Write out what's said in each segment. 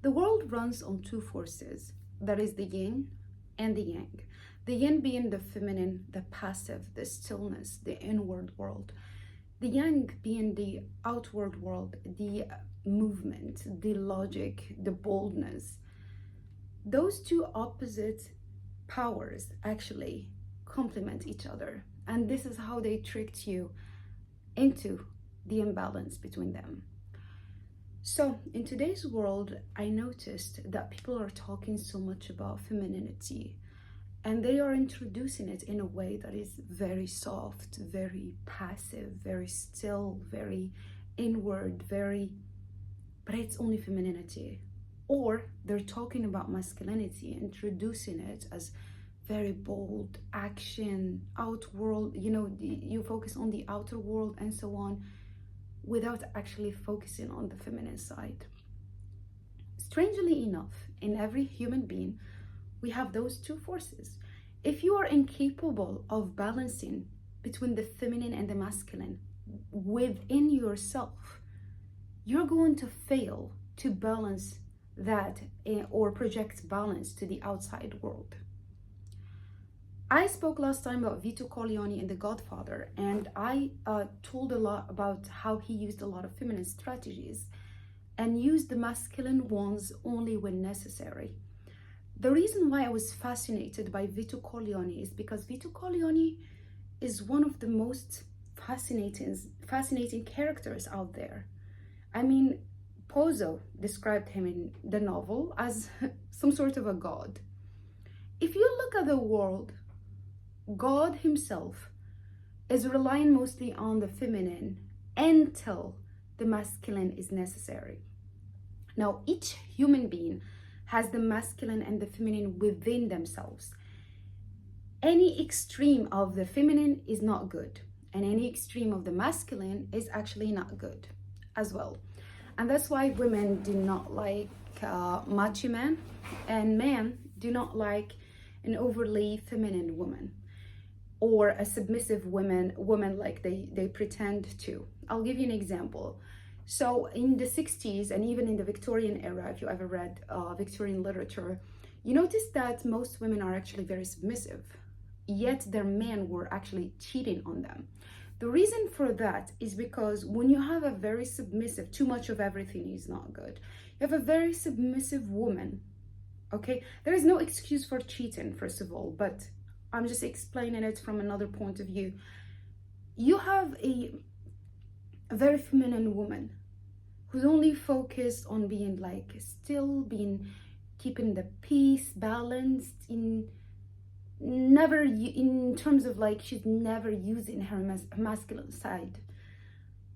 The world runs on two forces. That is the yin and the yang. The yin being the feminine, the passive, the stillness, the inward world. The yang being the outward world, the movement, the logic, the boldness. Those two opposite powers actually complement each other. And this is how they tricked you into the imbalance between them. So in today's world, I noticed that people are talking so much about femininity, and they are introducing it in a way that is very soft, very passive, very still, very inward, but it's only femininity. Or they're talking about masculinity, introducing it as very bold, action, outworld, you focus on the outer world and so on, without actually focusing on the feminine side. Strangely enough, in every human being, we have those two forces. If you are incapable of balancing between the feminine and the masculine within yourself, you're going to fail to balance that or project balance to the outside world. I spoke last time about Vito Corleone in The Godfather, and I told a lot about how he used a lot of feminine strategies and used the masculine ones only when necessary. The reason why I was fascinated by Vito Corleone is because Vito Corleone is one of the most fascinating characters out there. I mean, Pozzo described him in the novel as some sort of a god. If you look at the world, God himself is relying mostly on the feminine until the masculine is necessary. Now, each human being has the masculine and the feminine within themselves. Any extreme of the feminine is not good, and any extreme of the masculine is actually not good as well. And that's why women do not like macho men, and men do not like an overly feminine woman, or a submissive woman like they pretend to. I'll give you an example. So in the 60s and even in the Victorian era, if you ever read Victorian literature, you notice that most women are actually very submissive, yet their men were actually cheating on them. The reason for that is because when you have a very submissive, too much of everything is not good. You have a very submissive woman, okay? There is no excuse for cheating, first of all, but I'm just explaining it from another point of view. You have a very feminine woman who's only focused on being like still, keeping the peace, balanced, in terms of like she's never using her masculine side.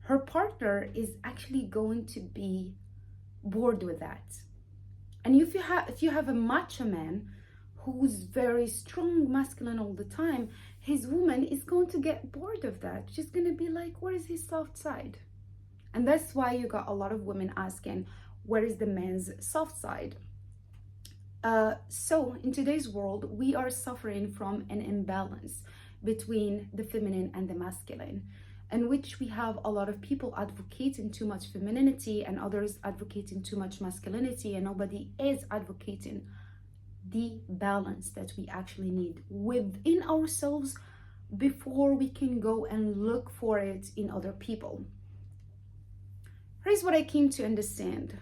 Her partner is actually going to be bored with that. And if you have a macho man who's very strong, masculine all the time, his woman is going to get bored of that. She's going to be like, where is his soft side? And that's why you got a lot of women asking, where is the man's soft side? So in today's world, we are suffering from an imbalance between the feminine and the masculine, in which we have a lot of people advocating too much femininity and others advocating too much masculinity, and nobody is advocating the balance that we actually need within ourselves before we can go and look for it in other people. Here's what I came to understand.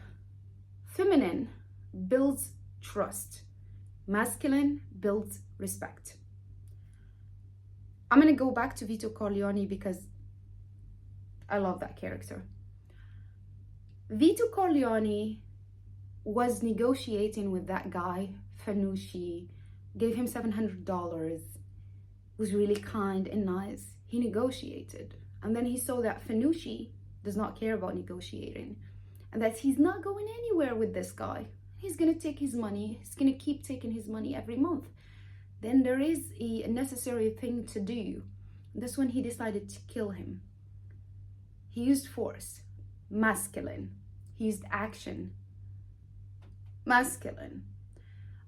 Feminine builds trust. Masculine builds respect. I'm going to go back to Vito Corleone because I love that character. Vito Corleone was negotiating with that guy, Fanucci, gave him $700, was really kind and nice. He negotiated. And then he saw that Fanucci does not care about negotiating, and that he's not going anywhere with this guy. He's going to take his money. He's going to keep taking his money every month. Then there is a necessary thing to do. That's when he decided to kill him. He used force, masculine. He used action, masculine.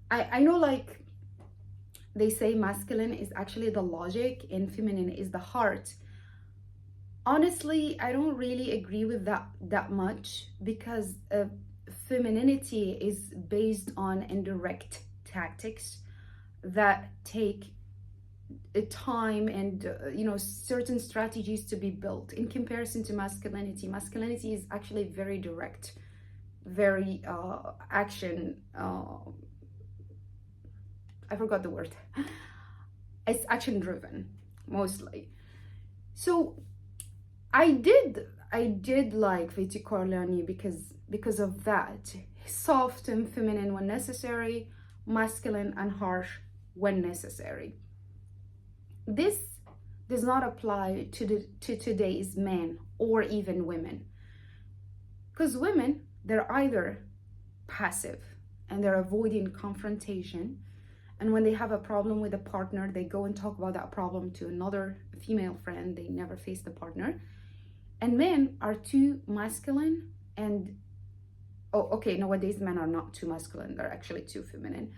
I know, like they say, masculine is actually the logic and feminine is the heart. Honestly, I don't really agree with that much, because femininity is based on indirect tactics that take time and certain strategies to be built, in comparison to masculinity. Masculinity is actually very direct, very action, I forgot the word. It's action driven mostly. So I did like Viti Corleone because of that. Soft and feminine when necessary, masculine and harsh when necessary. This does not apply to today's men or even women. Because women, they're either passive and they're avoiding confrontation, and when they have a problem with a partner, they go and talk about that problem to another female friend. They never face the partner. And men are too masculine and, nowadays men are not too masculine, they're actually too feminine,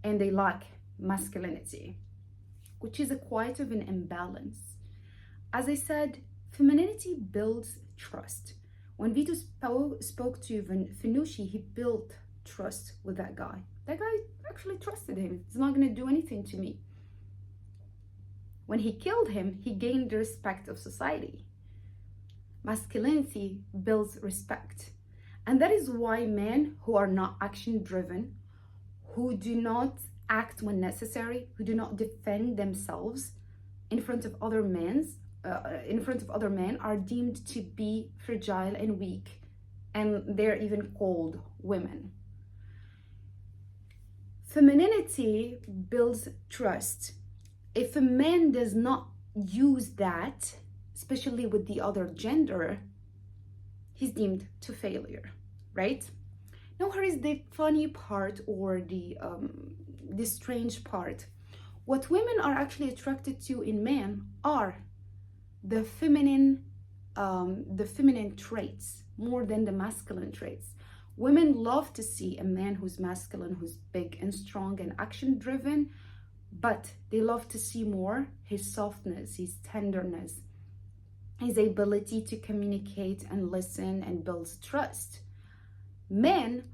and they lack masculinity, which is a quite of an imbalance. As I said, femininity builds trust. When Vito spoke to Finucci, he built trust with that guy. That guy actually trusted him. He's not going to do anything to me. When he killed him, he gained the respect of society. Masculinity builds respect. And that is why men who are not action driven, who do not act when necessary, who do not defend themselves in front of other men, are deemed to be fragile and weak, and they're even called women. Femininity builds trust. If a man does not use that, especially with the other gender, he's deemed to failure, right? Now here is the funny part, or the strange part. What women are actually attracted to in men are the feminine traits more than the masculine traits. Women love to see a man who's masculine, who's big and strong and action driven, but they love to see more his softness, his tenderness, his ability to communicate and listen and build trust. Men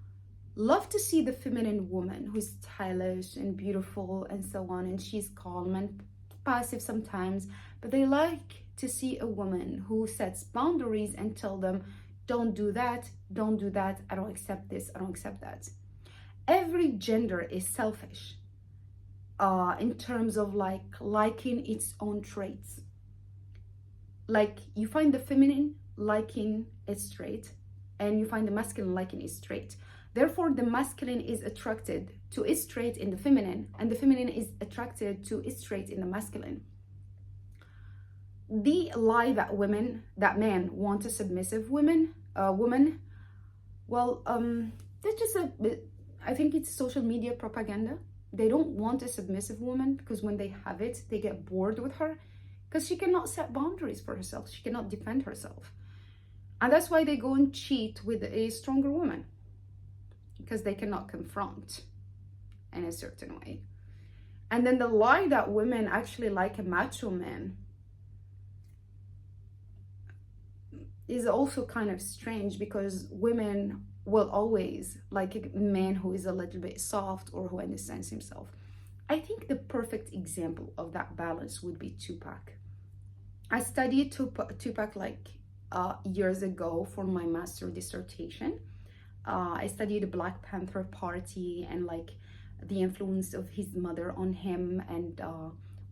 love to see the feminine woman who's stylish and beautiful and so on, and she's calm and passive sometimes, but they like to see a woman who sets boundaries and tell them, don't do that, I don't accept this, I don't accept that. Every gender is selfish in terms of liking its own traits. Like, you find the feminine liking its trait, and you find the masculine liking its trait. Therefore, the masculine is attracted to its trait in the feminine, and the feminine is attracted to its trait in the masculine. The lie that men want a submissive woman, that's just I think it's social media propaganda. They don't want a submissive woman because when they have it, they get bored with her because she cannot set boundaries for herself. She cannot defend herself. And that's why they go and cheat with a stronger woman, because they cannot confront in a certain way. And then the lie that women actually like a macho man is also kind of strange, because women will always like a man who is a little bit soft or who understands himself. I think the perfect example of that balance would be Tupac. I studied Tupac years ago for my master dissertation. I studied the Black Panther Party and the influence of his mother on him and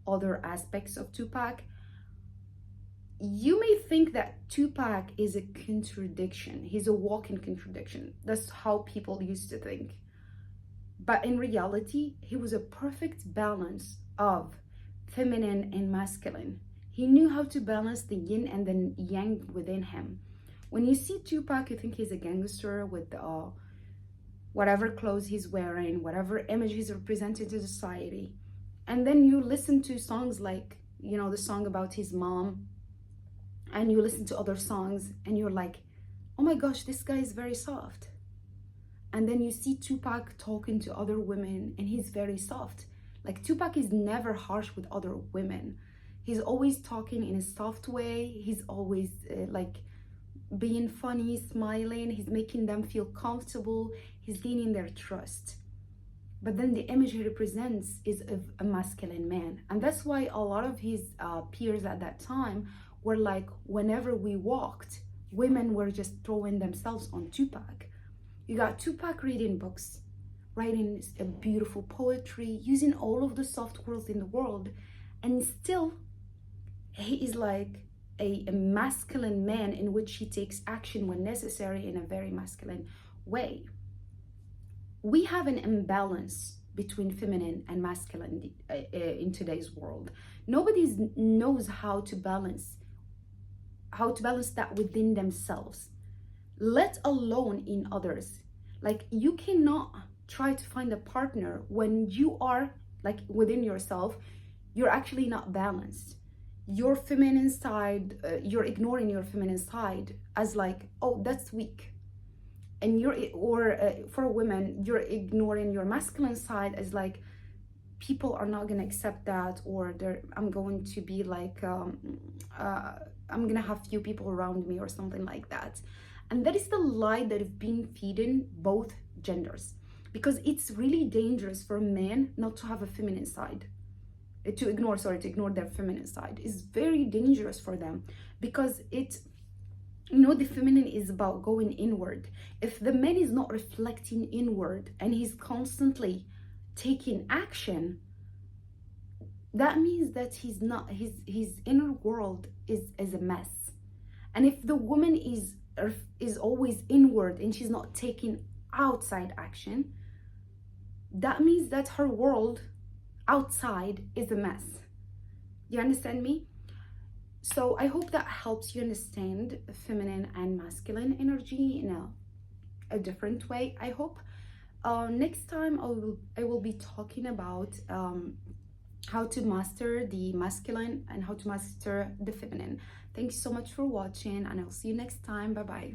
other aspects of Tupac. You may think that Tupac is a contradiction. He's a walking contradiction. That's how people used to think. But in reality, he was a perfect balance of feminine and masculine. He knew how to balance the yin and the yang within him. When you see Tupac, you think he's a gangster with whatever clothes he's wearing, whatever image he's representing to society. And then you listen to songs like, the song about his mom, and you listen to other songs and you're like, oh my gosh, this guy is very soft. And then you see Tupac talking to other women and he's very soft. Tupac is never harsh with other women. He's always talking in a soft way. He's always being funny, smiling, he's making them feel comfortable, he's gaining their trust. But then the image he represents is of a masculine man. And that's why a lot of his peers at that time were like, whenever we walked, women were just throwing themselves on Tupac. You got Tupac reading books, writing a beautiful poetry, using all of the soft words in the world, and still he is like a masculine man in which he takes action when necessary in a very masculine way. We have an imbalance between feminine and masculine in today's world. Nobody knows how to balance that within themselves, let alone in others. Like, you cannot try to find a partner when you are like within yourself, you're actually not balanced. Your feminine side, you're ignoring your feminine side as like, oh, that's weak. And for women, you're ignoring your masculine side as like, people are not going to accept that, or I'm going to be like, I'm going to have few people around me or something like that. And that is the lie that is being feeding both genders, because it's really dangerous for men not to have a feminine side, to ignore their feminine side. Is very dangerous for them, because the feminine is about going inward. If the man is not reflecting inward and he's constantly taking action, that means that his inner world is a mess. And if the woman is always inward and she's not taking outside action, that means that her world outside is a mess. You understand me? So I hope that helps you understand feminine and masculine energy in a different way, I hope. Next time I will be talking about how to master the masculine and how to master the feminine. Thanks so much for watching, and I'll see you next time. Bye bye.